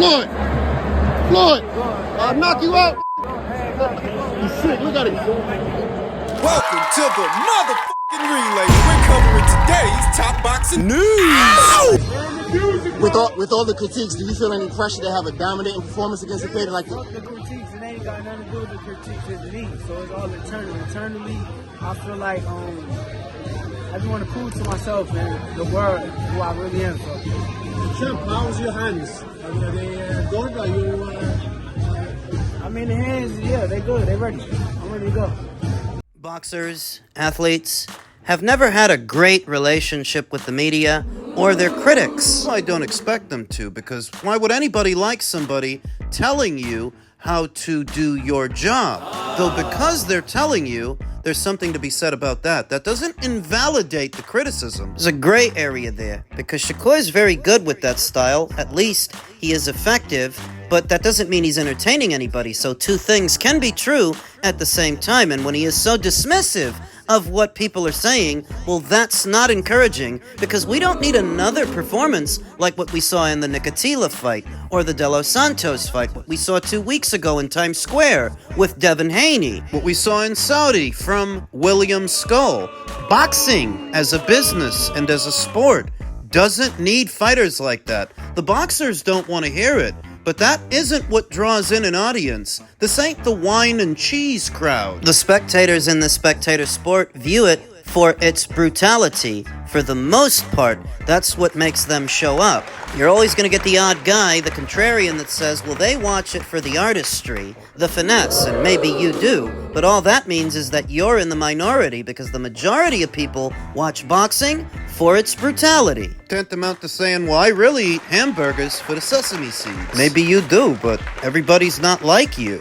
Floyd! Floyd! I'll knock you out! He's sick, look at him. Welcome to the motherfucking relay. We're covering today's top boxing news. With all the critiques, do you feel any pressure to have a dominating performance against Zepeda like Fuck the critiques, it ain't got nothing to do with the critiques, it's me. So it's all eternal. Eternally, I feel like I just want to prove to myself and the world who I really am. So. Champ, how's your hands? Are they good? Are you? I mean, the hands, yeah, they good. They ready. I'm ready to go. Boxers, athletes, have never had a great relationship with the media or their critics. I don't expect them to, because why would anybody like somebody telling you how to do your job? Though because they're telling you, there's something to be said about that. That doesn't invalidate the criticism. There's a gray area there, because Shakur is very good with that style. At least he is effective, but that doesn't mean he's entertaining anybody. So two things can be true at the same time, and when he is so dismissive of what people are saying, well, that's not encouraging, because we don't need another performance like what we saw in the Nicotila fight or the De Los Santos fight, what we saw 2 weeks ago in Times Square with Devin Haney, what we saw in Saudi from William Skull. Boxing as a business and as a sport doesn't need fighters like that. The boxers don't want to hear it, but that isn't what draws in an audience. This ain't the wine and cheese crowd. The spectators in the spectator sport view it for its brutality. For the most part, that's what makes them show up. You're always going to get the odd guy, the contrarian, that says, well, they watch it for the artistry, the finesse, and maybe you do. But all that means is that you're in the minority, because the majority of people watch boxing for its brutality. Tantamount to saying, well, I really eat hamburgers for the sesame seeds. Maybe you do, but everybody's not like you.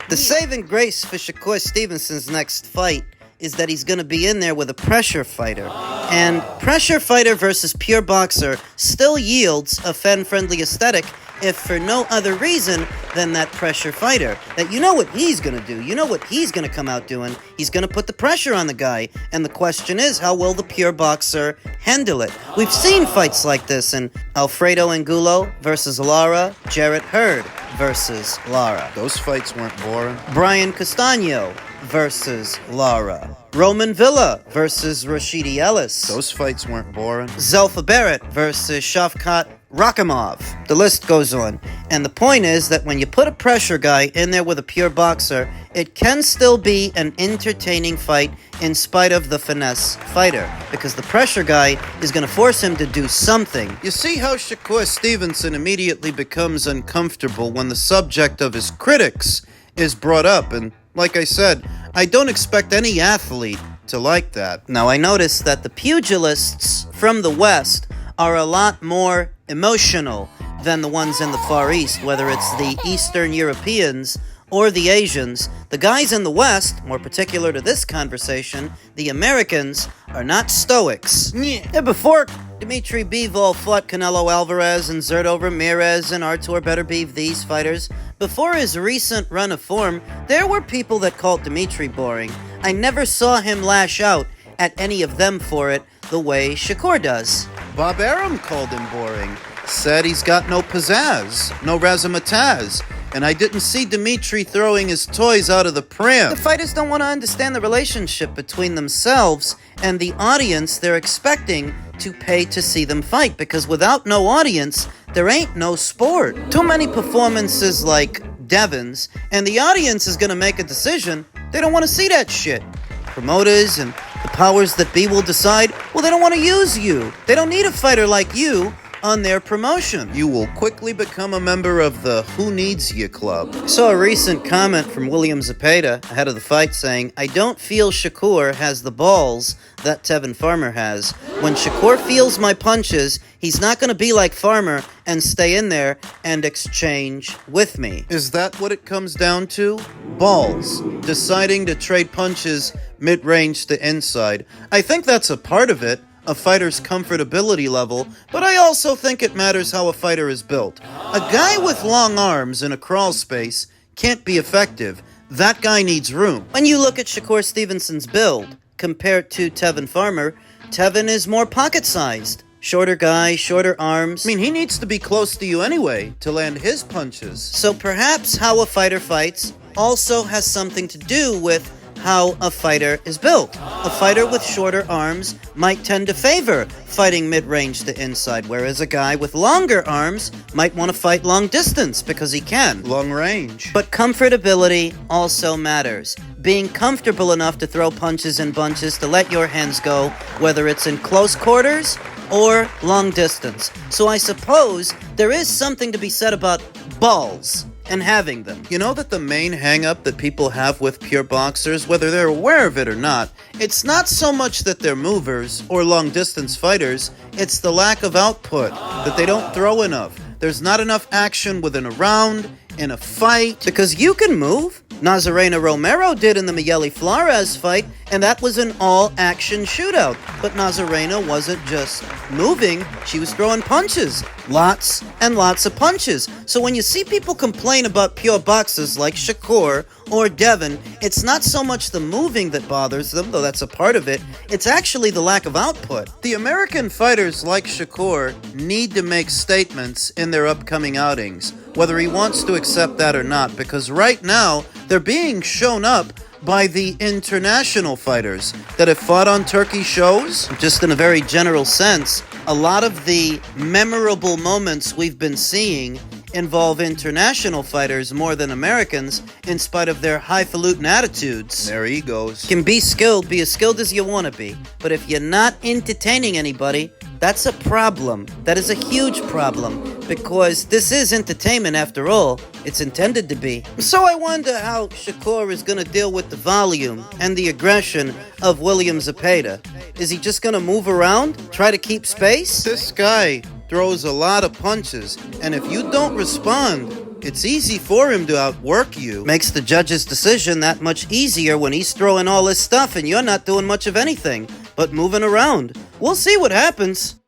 The saving grace for Shakur Stevenson's next fight is that he's going to be in there with a pressure fighter. And pressure fighter versus pure boxer still yields a fan-friendly aesthetic, if for no other reason than that pressure fighter. That you know what he's going to do. You know what he's going to come out doing. He's going to put the pressure on the guy. And the question is, how will the pure boxer handle it? We've seen fights like this in Alfredo Angulo versus Lara, Jarrett Hurd versus Lara. Those fights weren't boring. Brian Castano versus Lara. Roman Villa versus Rashidi Ellis. Those fights weren't boring. Zelfa Barrett versus Shavkat Rakhimov. The list goes on. And the point is that when you put a pressure guy in there with a pure boxer, it can still be an entertaining fight in spite of the finesse fighter, because the pressure guy is going to force him to do something. You see how Shakur Stevenson immediately becomes uncomfortable when the subject of his critics is brought up, and like I said, I don't expect any athlete to like that. Now, I noticed that the pugilists from the West are a lot more emotional than the ones in the Far East, whether it's the Eastern Europeans or the Asians. The guys in the West, more particular to this conversation, the Americans, are not stoics. Yeah, before Dimitri Bivol fought Canelo Alvarez and Zurdo Ramirez and Artur Beterbiev, these fighters, before his recent run of form, there were people that called Dimitri boring. I never saw him lash out at any of them for it the way Shakur does. Bob Arum called him boring. Said he's got no pizzazz, no razzmatazz. And I didn't see Dimitri throwing his toys out of the pram. The fighters don't want to understand the relationship between themselves and the audience they're expecting to pay to see them fight, because without no audience, there ain't no sport. Too many performances like Devin's, and the audience is going to make a decision. They don't want to see that shit. Promoters and the powers that be will decide, well, they don't want to use you. They don't need a fighter like you on their promotion. You will quickly become a member of the Who Needs You Club. I saw a recent comment from William Zepeda ahead of the fight saying, I don't feel Shakur has the balls that Tevin Farmer has. When Shakur feels my punches, he's not going to be like Farmer and stay in there and exchange with me. Is that what it comes down to? Balls. Deciding to trade punches mid-range to inside. I think that's a part of it, a fighter's comfortability level, but I also think it matters how a fighter is built. A guy with long arms in a crawl space can't be effective. That guy needs room. When you look at Shakur Stevenson's build compared to Tevin Farmer, Tevin is more pocket-sized. Shorter guy, shorter arms. I mean, he needs to be close to you anyway to land his punches. So perhaps how a fighter fights also has something to do with how a fighter is built. A fighter with shorter arms might tend to favor fighting mid-range to inside, whereas a guy with longer arms might want to fight long distance because he can. Long range. But comfortability also matters. Being comfortable enough to throw punches and bunches to let your hands go, whether it's in close quarters or long distance. So I suppose there is something to be said about balls and having them. You know that the main hang-up that people have with pure boxers, whether they're aware of it or not, it's not so much that they're movers or long-distance fighters, it's the lack of output, that they don't throw enough. There's not enough action within a round, in a fight. Because you can move. Nazarena Romero did in the Miguel Flores fight, and that was an all-action shootout. But Nazarena wasn't just moving, she was throwing punches. Lots and lots of punches. So when you see people complain about pure boxers like Shakur or Devin, it's not so much the moving that bothers them, though that's a part of it. It's actually the lack of output. The American fighters like Shakur need to make statements in their upcoming outings, whether he wants to accept that or not, because right now, they're being shown up by the international fighters that have fought on Turkey shows. Just in a very general sense, a lot of the memorable moments we've been seeing involve international fighters more than Americans, in spite of their highfalutin attitudes. Their egos. You can be as skilled as you want to be, but if you're not entertaining anybody, that's a problem. That is a huge problem, because this is entertainment after all. It's intended to be. So I wonder how Shakur is going to deal with the volume and the aggression of William Zepeda. Is he just going to move around, try to keep space? This guy throws a lot of punches, and if you don't respond, it's easy for him to outwork you. Makes the judge's decision that much easier when he's throwing all his stuff and you're not doing much of anything but moving around. We'll see what happens.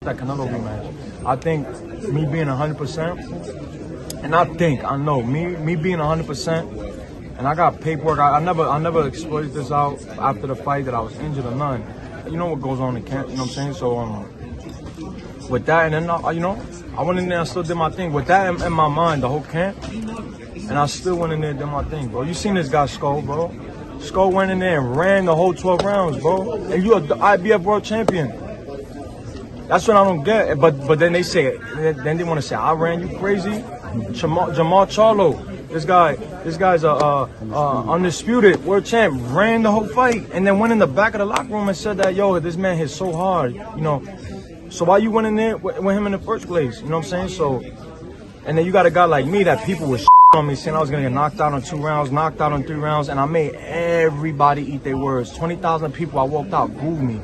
That Canelo rematch. I think me being 100%, and I know me being 100%, and I got paperwork. I never exploited this out after the fight that I was injured or none. You know what goes on in camp. You know what I'm saying? So with that, and then I went in there and still did my thing. With that in my mind, the whole camp, and I still went in there and did my thing, bro. You seen this guy Skull, bro? Skull went in there and ran the whole 12 rounds, bro. And you are the IBF world champion. That's what I don't get. But then they say, then they want to say, I ran you crazy. Jamal Charlo, this guy's a undisputed world champ, ran the whole fight, and then went in the back of the locker room and said that, yo, this man hit so hard, So why you went in there with him in the first place? You know what I'm saying? So, and then you got a guy like me that people was on me saying I was gonna get knocked out on 2 rounds, knocked out on 3 rounds, and I made everybody eat their words. 20,000 people, I walked out, booed me.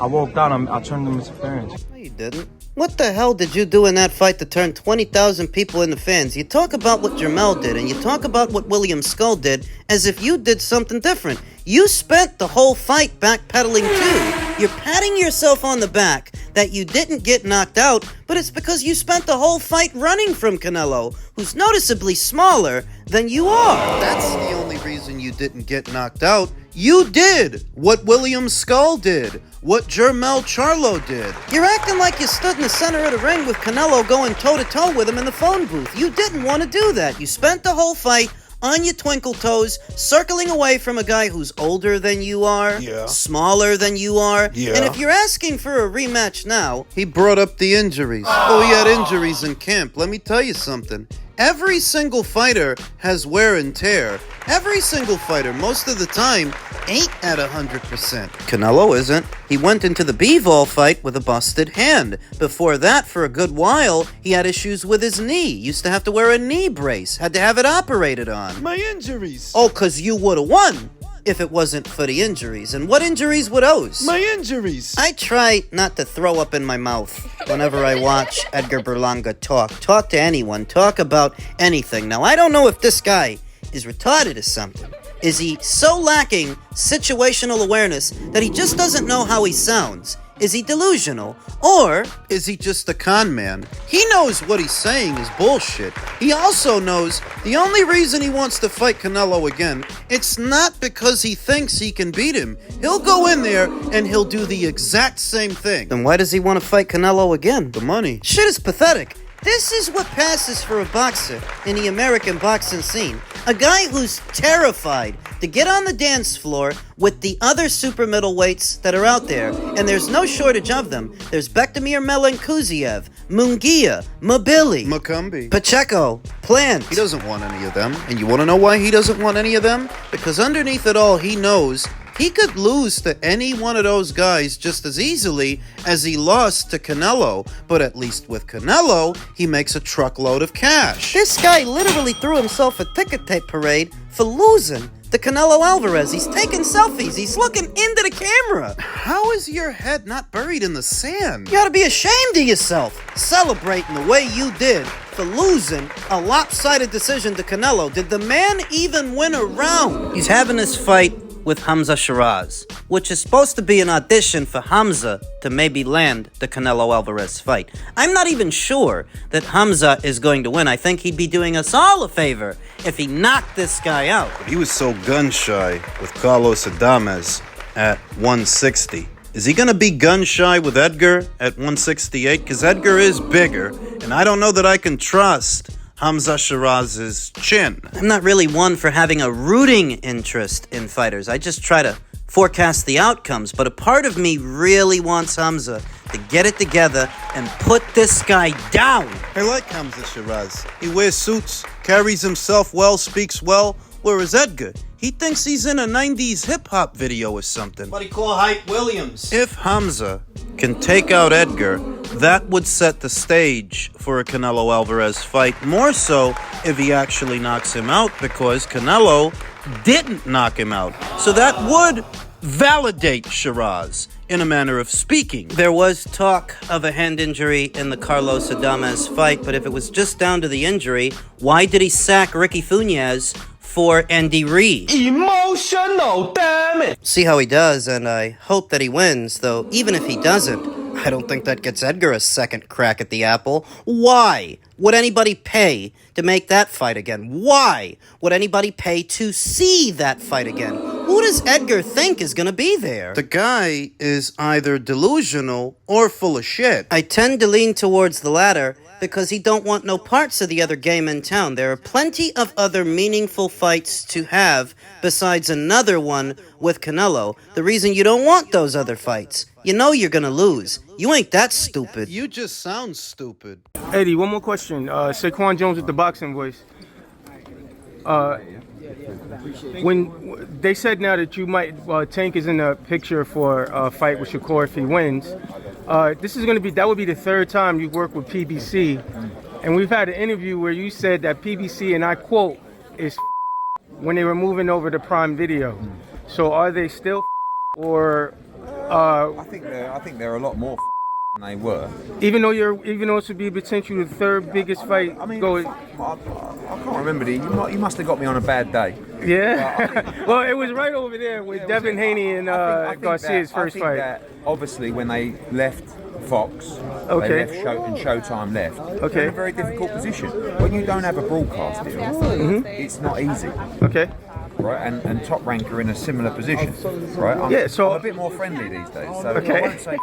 I walked out, I turned them into fans. No, you didn't. What the hell did you do in that fight to turn 20,000 people into fans? You talk about what Jermell did, and you talk about what William Skull did, as if you did something different. You spent the whole fight backpedaling too. You're patting yourself on the back that you didn't get knocked out, but it's because you spent the whole fight running from Canelo, who's noticeably smaller than you are. That's the only reason you didn't get knocked out. You did what William Skull did, what Jermell Charlo did. You're acting like you stood in the center of the ring with Canelo going toe-to-toe with him in the phone booth. You didn't want to do that. You spent the whole fight on your twinkle toes, circling away from a guy who's older than you are, smaller than you are. And if you're asking for a rematch now... He brought up the injuries. Oh, he had injuries in camp. Let me tell you something. Every single fighter has wear and tear. Every single fighter, most of the time, ain't at 100%. Canelo isn't. He went into the Bivol fight with a busted hand. Before that, for a good while, he had issues with his knee. Used to have to wear a knee brace. Had to have it operated on. My injuries. Oh, 'cause you would've won if it wasn't for the injuries. And what injuries were those? My injuries. I try not to throw up in my mouth whenever I watch Edgar Berlanga talk. Talk to anyone. Talk about anything. Now, I don't know if this guy is retarded or something. Is he so lacking situational awareness that he just doesn't know how he sounds? Is he delusional? Or is he just a con man? He knows what he's saying is bullshit. He also knows the only reason he wants to fight Canelo again, it's not because he thinks he can beat him. He'll go in there and he'll do the exact same thing. then why does he want to fight Canelo again? The money. Shit is pathetic. This is what passes for a boxer in the American boxing scene. A guy who's terrified to get on the dance floor with the other super middleweights that are out there, and there's no shortage of them. There's Bektemir Melenkuziev, Munguia, Mabili, Macumbi. Pacheco, Plant. He doesn't want any of them. And you want to know why he doesn't want any of them? Because underneath it all, he knows he could lose to any one of those guys just as easily as he lost to Canelo. But at least with Canelo, he makes a truckload of cash. This guy literally threw himself a ticket tape parade for losing to Canelo Alvarez. He's taking selfies. He's looking into the camera. How is your head not buried in the sand? You ought to be ashamed of yourself, celebrating the way you did for losing a lopsided decision to Canelo. Did the man even win a round? He's having this fight with Hamza Shiraz, which is supposed to be an audition for Hamza to maybe land the Canelo Alvarez fight. I'm not even sure that Hamza is going to win. I think he'd be doing us all a favor if he knocked this guy out. He was so gun-shy with Carlos Adames at 160. Is he going to be gun-shy with Edgar at 168? Because Edgar is bigger, and I don't know that I can trust Hamza Shiraz's chin. I'm not really one for having a rooting interest in fighters. I just try to forecast the outcomes, but a part of me really wants Hamza to get it together and put this guy down. I like Hamza Shiraz. He wears suits, carries himself well, speaks well, whereas Edgar, he thinks he's in a 90s hip-hop video or something. What do you call Hype Williams? If Hamza can take out Edgar, that would set the stage for a Canelo Alvarez fight, more so if he actually knocks him out, because Canelo didn't knock him out. So that would validate Shiraz, in a manner of speaking. There was talk of a hand injury in the Carlos Adames fight, but if it was just down to the injury, why did he sack Ricky Funes for Andy Reid? Emotional, damn it! See how he does, and I hope that he wins, though even if he doesn't, I don't think that gets Edgar a second crack at the apple. Why would anybody pay to make that fight again? Why would anybody pay to see that fight again? Who does Edgar think is going to be there? The guy is either delusional or full of shit. I tend to lean towards the latter because he don't want no parts of the other game in town. There are plenty of other meaningful fights to have besides another one with Canelo. The reason you don't want those other fights, you know you're gonna lose. You ain't that stupid. You just sound stupid. Eddie, one more question. Saquon Jones with the boxing voice. When they said now that you might, Tank is in the picture for a fight with Shakur if he wins. This is going to be, that would be the third time you've worked with PBC. And we've had an interview where you said that PBC, and I quote, is when they were moving over to Prime Video. So are they still or? I think they're a lot more than they were. Even though it should be potentially the third biggest fight. I mean, I can't remember. You must have got me on a bad day. Yeah. Well, it was right over there with Devin Haney and Garcia's first fight. That obviously when they left Fox, okay, they left Showtime left. Okay. They're in a very difficult position. When you don't have a broadcast deal, it's not easy. Okay. Right, and Top Rank are in a similar position, right? I'm a bit more friendly these days, so okay. I won't say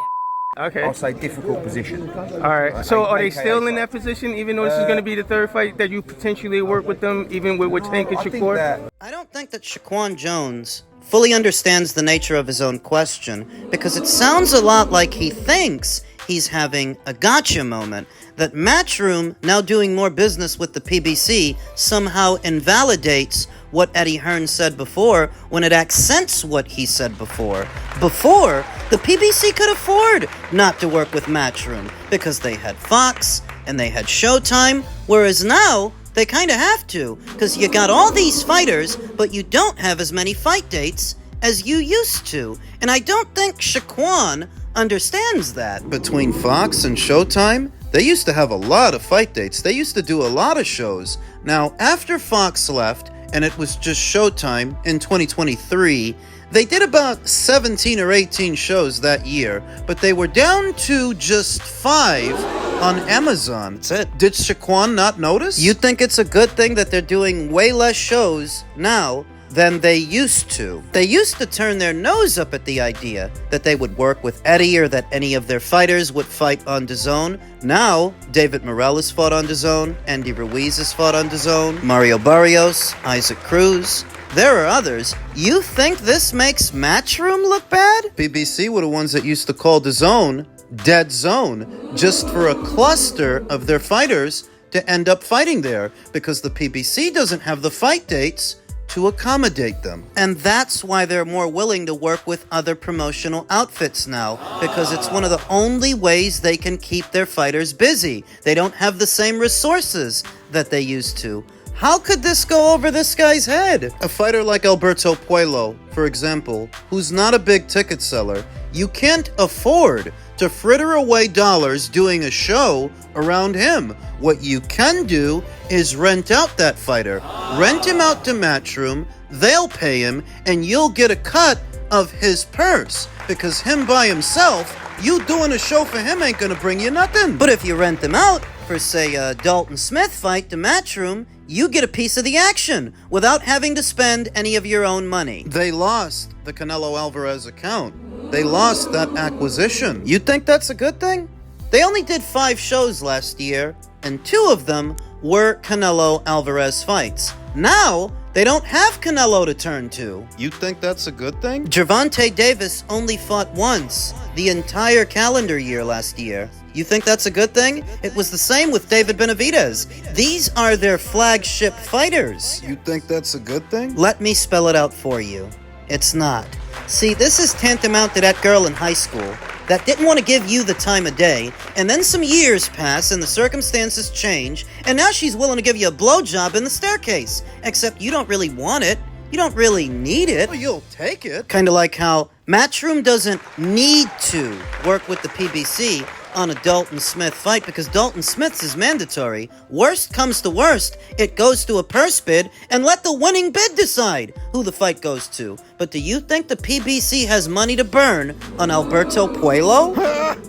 okay. I'll say difficult position. All right. So are they still in that position, even though this is going to be the third fight that you potentially work with them, even with Tank and Shakur? I don't think that Shaquan Jones fully understands the nature of his own question, because it sounds a lot like he thinks he's having a gotcha moment, that Matchroom, now doing more business with the PBC, somehow invalidates what Eddie Hearn said before when it accents what he said before. Before, the PBC could afford not to work with Matchroom because they had Fox and they had Showtime, whereas now they kind of have to, because you got all these fighters, but you don't have as many fight dates as you used to. And I don't think Shaquan understands that. Between Fox and Showtime, they used to have a lot of fight dates. They used to do a lot of shows. Now, after Fox left, and it was just Showtime in 2023, They did about 17 or 18 shows that year, but they were down to just 5 on Amazon. That's it. Did Shaquan not notice? You think it's a good thing that they're doing way less shows now than they used to? They used to turn their nose up at the idea that they would work with Eddie or that any of their fighters would fight on DAZN. Now, David Morrell has fought on DAZN, Andy Ruiz has fought on DAZN, Mario Barrios, Isaac Cruz. There are others. You think this makes Matchroom look bad? PBC were the ones that used to call DAZN Dead Zone just for a cluster of their fighters to end up fighting there because the PBC doesn't have the fight dates to accommodate them. And that's why they're more willing to work with other promotional outfits now, because it's one of the only ways they can keep their fighters busy. They don't have the same resources that they used to. How could this go over this guy's head? A fighter like Alberto Puello, for example, who's not a big ticket seller, you can't afford to fritter away dollars doing a show around him. What you can do is rent out that fighter. Rent him out to Matchroom, they'll pay him, and you'll get a cut of his purse. Because him by himself, you doing a show for him ain't gonna bring you nothing. But if you rent them out for, say, a Dalton Smith fight to Matchroom, you get a piece of the action without having to spend any of your own money. They lost the Canelo Alvarez account. They lost that acquisition. You think that's a good thing? They only did 5 shows last year, and 2 of them were Canelo Alvarez fights. Now, they don't have Canelo to turn to. You think that's a good thing? Gervonta Davis only fought once the entire calendar year last year. You think that's a good thing? It was the same with David Benavidez. These are their flagship fighters. You think that's a good thing? Let me spell it out for you. It's not. See, this is tantamount to that girl in high school that didn't want to give you the time of day, and then some years pass and the circumstances change, and now she's willing to give you a blowjob in the staircase. Except you don't really want it. You don't really need it. Well, you'll take it. Kind of like how Matchroom doesn't need to work with the PBC on a Dalton Smith fight because Dalton Smith's is mandatory. Worst comes to worst, it goes to a purse bid and let the winning bid decide who the fight goes to. But do you think the PBC has money to burn on Alberto Puello?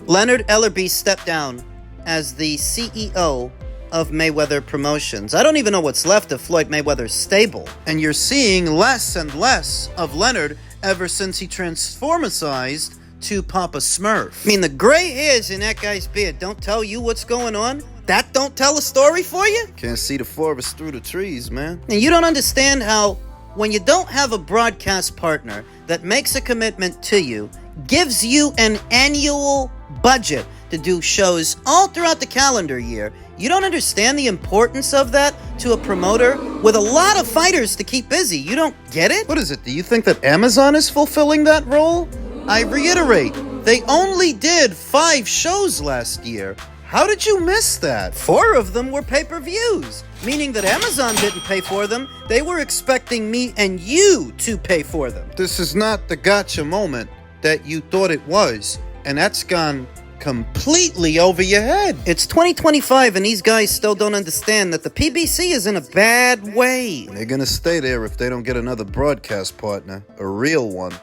Leonard Ellerbe stepped down as the CEO of Mayweather Promotions. I don't even know what's left of Floyd Mayweather's stable. And you're seeing less and less of Leonard ever since he transformicized to Papa Smurf. I mean, the gray hairs in that guy's beard don't tell you what's going on? That don't tell a story for you? Can't see the forest through the trees, man. And you don't understand how, when you don't have a broadcast partner that makes a commitment to you, gives you an annual budget to do shows all throughout the calendar year, you don't understand the importance of that to a promoter with a lot of fighters to keep busy. You don't get it? What is it? Do you think that Amazon is fulfilling that role? I reiterate, they only did 5 shows last year. How did you miss that? 4 of them were pay-per-views, meaning that Amazon didn't pay for them. They were expecting me and you to pay for them. This is not the gotcha moment that you thought it was, and that's gone completely over your head. It's 2025 and these guys still don't understand that the PBC is in a bad way. They're gonna stay there if they don't get another broadcast partner, a real one.